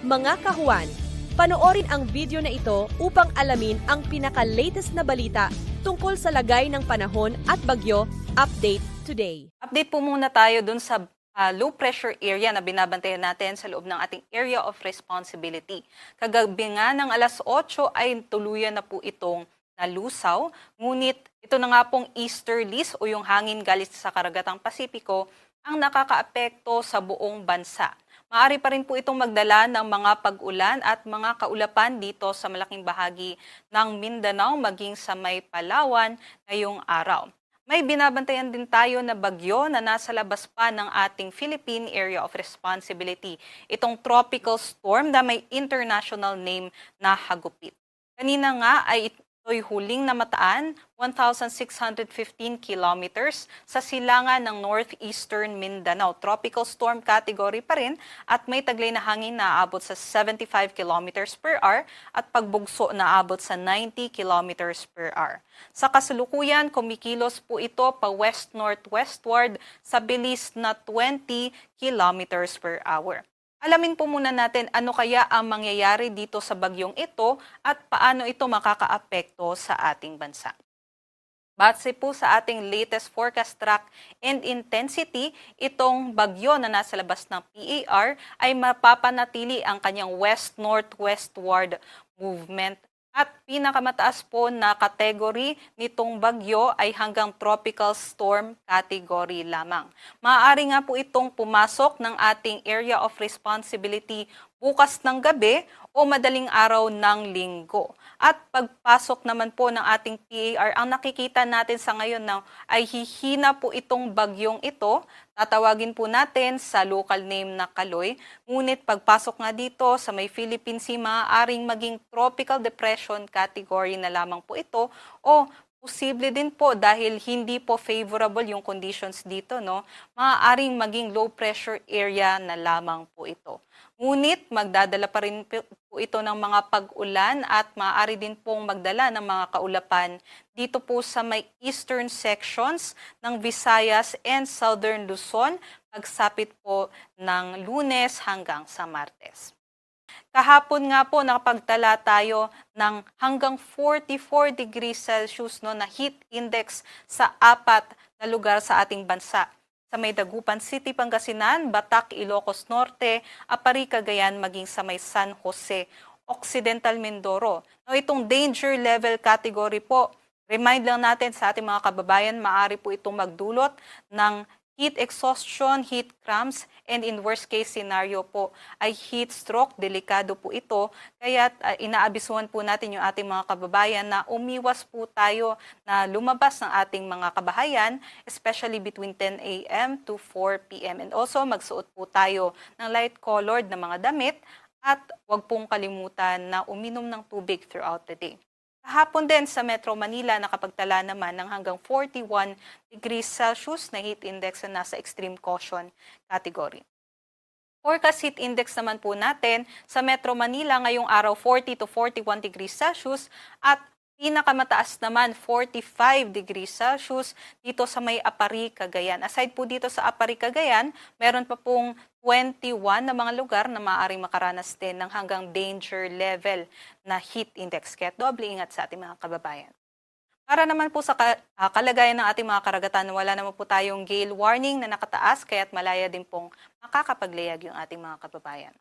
Mga kahuwan, panoorin ang video na ito upang alamin ang pinaka-latest na balita tungkol sa lagay ng panahon at bagyo. Update today. Update po muna tayo dun sa low pressure area na binabantayan natin sa loob ng ating area of responsibility. Kagabi nga ng alas 8 ay tuluyan na po itong nalusaw, ngunit ito na nga pong easterlies o yung hangin galing sa karagatang Pasipiko ang nakakaapekto sa buong bansa. Maaari pa rin po itong magdala ng mga pag-ulan at mga kaulapan dito sa malaking bahagi ng Mindanao maging sa may Palawan ngayong araw. May binabantayan din tayo na bagyo na nasa labas pa ng ating Philippine Area of Responsibility. Itong tropical storm na may international name na Hagupit. Kanina nga ay ito'y huling namataan, 1,615 kilometers sa silangan ng northeastern Mindanao. Tropical storm category pa rin at may taglay na hangin na aabot sa 75 kilometers per hour at pagbugso na aabot sa 90 kilometers per hour. Sa kasalukuyan, kumikilos po ito pa west-northwestward sa bilis na 20 kilometers per hour. Alamin po muna natin ano kaya ang mangyayari dito sa bagyong ito at paano ito makakaapekto sa ating bansa. Base po sa ating latest forecast track and intensity, itong bagyo na nasa labas ng PAR ay mapapanatili ang kanyang west-northwestward movement. At pinakamataas po na kategory nitong bagyo ay hanggang tropical storm category lamang. Maaari nga po itong pumasok ng ating area of responsibility bukas ng gabi o madaling araw ng linggo. At pagpasok naman po ng ating PAR, ang nakikita natin sa ngayon na ay hihina po itong bagyong ito. Tatawagin po natin sa local name na Kaloy. Ngunit pagpasok nga dito sa may Philippine Sea, maaaring maging tropical depression category na lamang po ito o posible din po dahil hindi po favorable yung conditions dito, no? Maaaring maging low pressure area na lamang po ito. Ngunit magdadala pa rin po ito ng mga pag-ulan at maaari din pong magdala ng mga kaulapan dito po sa may eastern sections ng Visayas and Southern Luzon pagsapit po ng Lunes hanggang sa Martes. Kahapon nga po nakapagtala tayo ng hanggang 44 degrees Celsius na heat index sa 4 na lugar sa ating bansa. Sa may Dagupan City, Pangasinan, Batac, Ilocos Norte, Apari, Cagayan, maging sa may San Jose, Occidental Mindoro. Now, itong danger level category po, remind lang natin sa ating mga kababayan, maaari po itong magdulot ng heat exhaustion, heat cramps, and in worst case scenario po ay heat stroke. Delikado po ito. Kaya inaabisuhan po natin yung ating mga kababayan na umiwas po tayo na lumabas ng ating mga kabahayan, especially between 10 a.m. to 4 p.m. And also magsuot po tayo ng light colored na mga damit at huwag pong kalimutan na uminom ng tubig throughout the day. Kahapon din sa Metro Manila, nakapagtala naman ng hanggang 41 degrees Celsius na heat index na nasa extreme caution category. Forecast heat index naman po natin sa Metro Manila ngayong araw 40 to 41 degrees Celsius at pinakamataas naman 45 degrees Celsius dito sa may Apari, Cagayan. Aside po dito sa Apari, Cagayan, meron pa pong 21 na mga lugar na maaaring makaranas din ng hanggang danger level na heat index. Kaya doble ingat sa ating mga kababayan. Para naman po sa kalagayan ng ating mga karagatan, wala naman po tayong gale warning na nakataas, kaya't malaya din pong makakapaglayag yung ating mga kababayan.